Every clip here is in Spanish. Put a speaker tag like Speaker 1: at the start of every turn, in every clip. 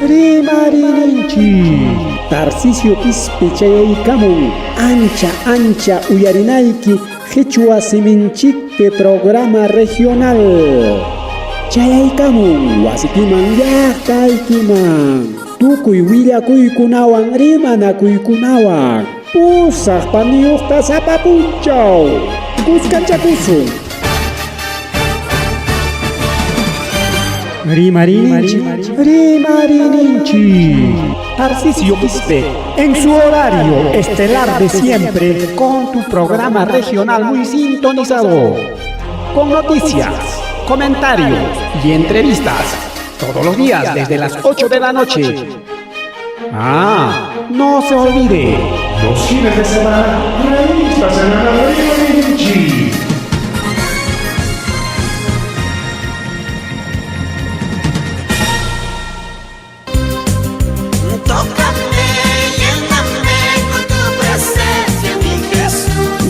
Speaker 1: Rimarinchi Tarcisio Quispe chayaykamun ancha uyarinayki Quechua Siminchikpe programa regional chayaykamun wasikiman llaqtaykiman tukuy willakuykunawan rimanakuykunawan pusaq paniyuqta sapapunchaw kuskanchakusun Rimarinchi Tarcisio Quispe en su horario estelar de siempre con tu programa regional muy sintonizado con noticias, comentarios y entrevistas todos los días desde las 8 de la noche. No se olvide
Speaker 2: los fines de semana, revistas en la Rimarinchi.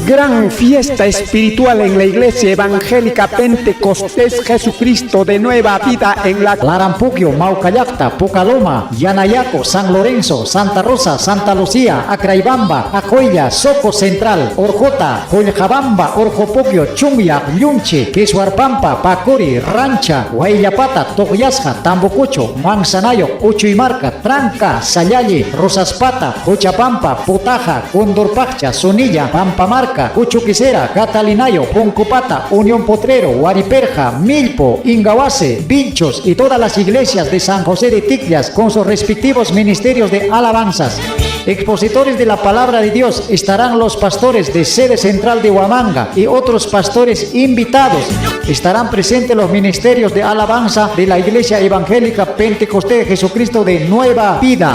Speaker 1: Gran fiesta espiritual en la Iglesia Evangélica Pentecostés Jesucristo de Nueva Vida en la
Speaker 3: Larampuquio, Maucallacta, Pucaloma, Yanayaco, San Lorenzo, Santa Rosa, Santa Lucía, Acraibamba, Acoya, Soco Central, Orjota, Joyjabamba, Orjopuquio, Chumbia, Yunche, Quesuarpampa, Pacori, Rancha, Guayllapata, Togoyasja, Tambocucho, Manzanayo, Uchuymarca, Tranca, Sayalle, Rosaspata, Cochapampa, Putaja, Condorpacha, Sonilla, Pampamarca, Uchuquicera, Catalinayo, Poncopata, Unión Potrero, Guariperja, Milpo, Ingahuase, Vinchos y todas las iglesias de San José de Ticlias con sus respectivos ministerios de alabanzas. Expositores de la palabra de Dios estarán los pastores de sede central de Huamanga y otros pastores invitados. Estarán presentes los ministerios de alabanza de la Iglesia Evangélica Pentecostés Jesucristo de Nueva Vida.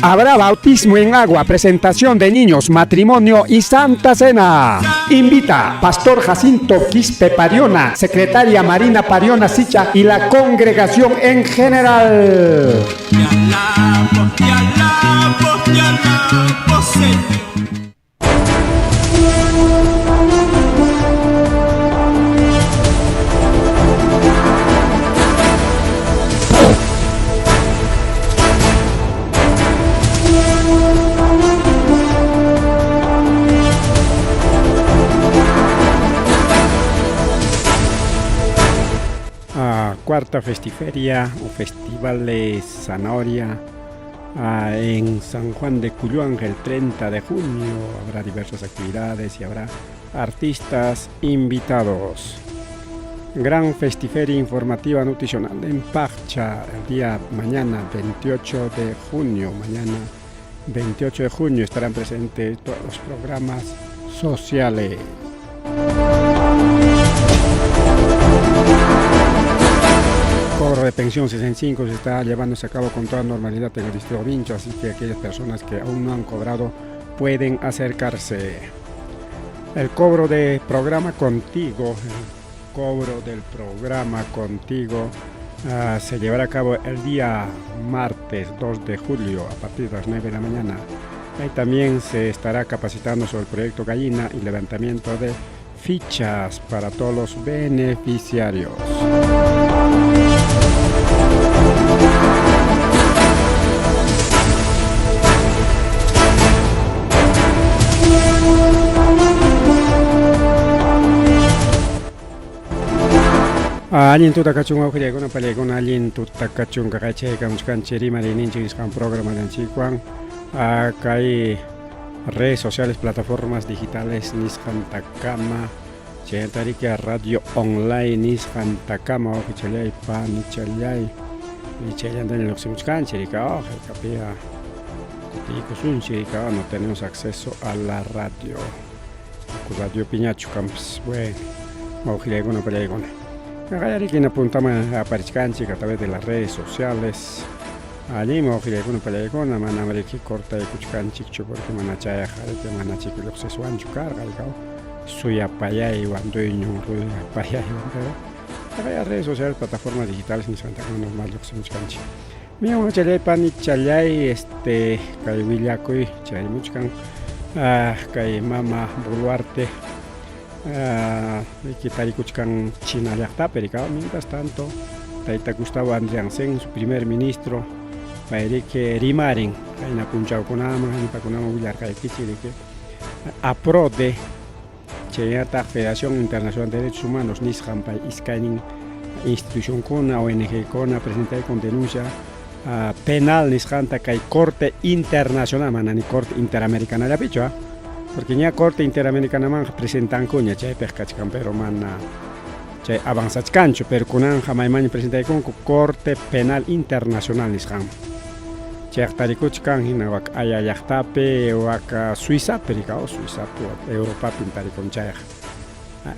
Speaker 1: Habrá bautismo en agua, presentación de niños, matrimonio y Santa Cena. Invita Pastor Jacinto Quispe Pariona, Secretaria Marina Pariona Sicha y la congregación en general. Cuarta Festiferia o Festival de Zanahoria en San Juan de Cuyuanga el 30 de junio. Habrá diversas actividades y habrá artistas invitados. Gran Festiferia Informativa Nutricional en Pacha el día mañana 28 de junio. Mañana 28 de junio estarán presentes todos los programas sociales. Cobro de pensión 65 se está llevándose a cabo con toda normalidad en el distrito Vincho, así que aquellas personas que aún no han cobrado pueden acercarse. El cobro de programa contigo, se llevará a cabo el día martes 2 de julio a partir de las 9 de la mañana. Ahí también se estará capacitando sobre el proyecto Gallina y levantamiento de fichas para todos los beneficiarios. Allin tutakachun awqillaykunapa pallaykuna allin tutakachunqa kachaykamuchkanchik rimarinchik nisqan programa ninchikwan kay redes sociales, plataformas digitales nisqantakama chayantariqa radio online nisqantakama awqichallaypa nichayllantani lluqsimuchkanchik rika hallqapiqa kutiykusunchik rika no tenemos acceso a la radio piñachu campus bueno awqillaykuna pallaykuna Gayarikina puntama aparishkanchik a través de las redes sociales. Allí mawqillaykuna pallaykuna mana amariki cortaykuchkanchikchu porque mana chayaqariki mana chikiluqsiswanchu karqa suyapayay wanduyñu ruyapayay wanduyñu redes sociales, plataformas digitales nisqantakama normal lluqsimuchkanchik. Miwan chaylaypa nichallay kay willakuy chaymuchkan kay mama Boluarte Kitarikuchkan China llaqtapi rikaq. Mientras tanto Taita Gustavo Andriansen, su primer ministro, para que rimarin, hay una punchao con ama, hay para con ama villar que aprode la Federación Internacional de Derechos Humanos, NISHAM, para Iskainin, institución con ONG con presentar con denuncia penal NISHANTA que hay Corte Internacional, manani Corte Interamericana de Pichua, porque ni a Corte Interamericana man presentan coña, chay pescachcan, pero man chay avanzachcancho, pero kunan jamai man presentar con Corte Penal Internacional NISHAM. Chay tarikuchkan hina wak ayayaktape wak Suiza, pericao Suiza, Europa pintarikon chay.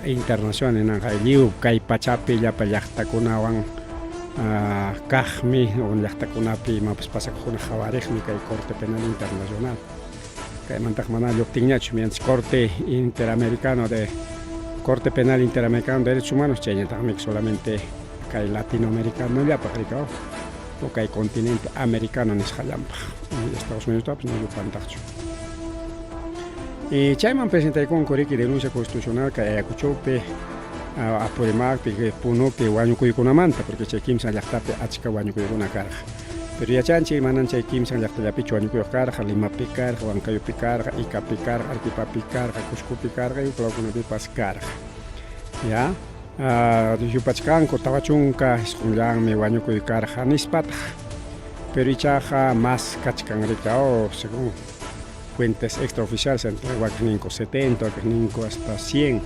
Speaker 1: Internacional en Anjaliu, Kai Pachapi, ya payakta kunawan Kahmi, o yakta kunapi, mapes pasa con Javarejmi, Kai Corte Penal Internacional. Kai mantakmanal yoptiñach, mientras Corte Interamericano de Corte Penal Interamericano de Derechos Humanos, Chenya también solamente Kai Latinoamericano, ya pajaricao, o Kai Continente Americano, en Esjalampa, y Estados Unidos, pues no yo pantacho. Y Chayman presenta con Coriki denuncia constitucional que Ayacuchope a Purimac, que Puno, que Guanyucuy con una manta, porque Chaykim San Yachtape, Achika Guanyucuy con una carga. Pero ya Chanchi, Manan Chaykim San Yachtape, Chuanyucuy carga, Lima picar, Huancayo picar, Ica picar, Arquipa picar, Cusco picar, y Claucuna pipas carga. Ya, Yupachcanco, Tabachunca, Esculan, mi Guanyucuy carga, Nispata. Pero Ichaja más Cachcanricao, según fuentes extraoficiales, entre Huacaninco 70, Huacaninco hasta 100.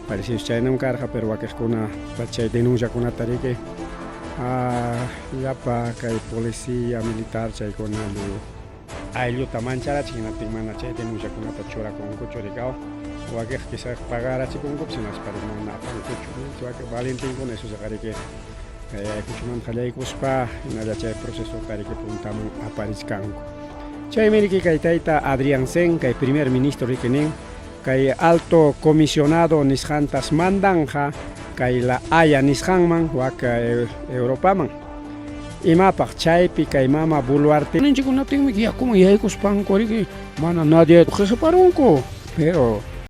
Speaker 1: Parecido que no carga, pero Huacascuna, Pachay denuncia con Atarique, ya para que hay policía militar, Chay con Ailio Tamanchara, China Timana, Chay denuncia con Atachora con Cochoricao, Huacac que se pagara con Copsinas para una Pancocho, Huacac Valentín con eso, Zacarique, Cuchuman Jaleicuspa, en el proceso Tarique Puntaman a París Canco. Chaymeriki Kaitaita Andriansen, que primer ministro Riquenin, que alto comisionado Nishantas Mandanja, que la Haya Nishanman, Waka Europaman. Y mapa Chaypi, que mama Buluarte. No chico no tengo que ya como ya hay cuspan coriki, mana nadie se parunco, pero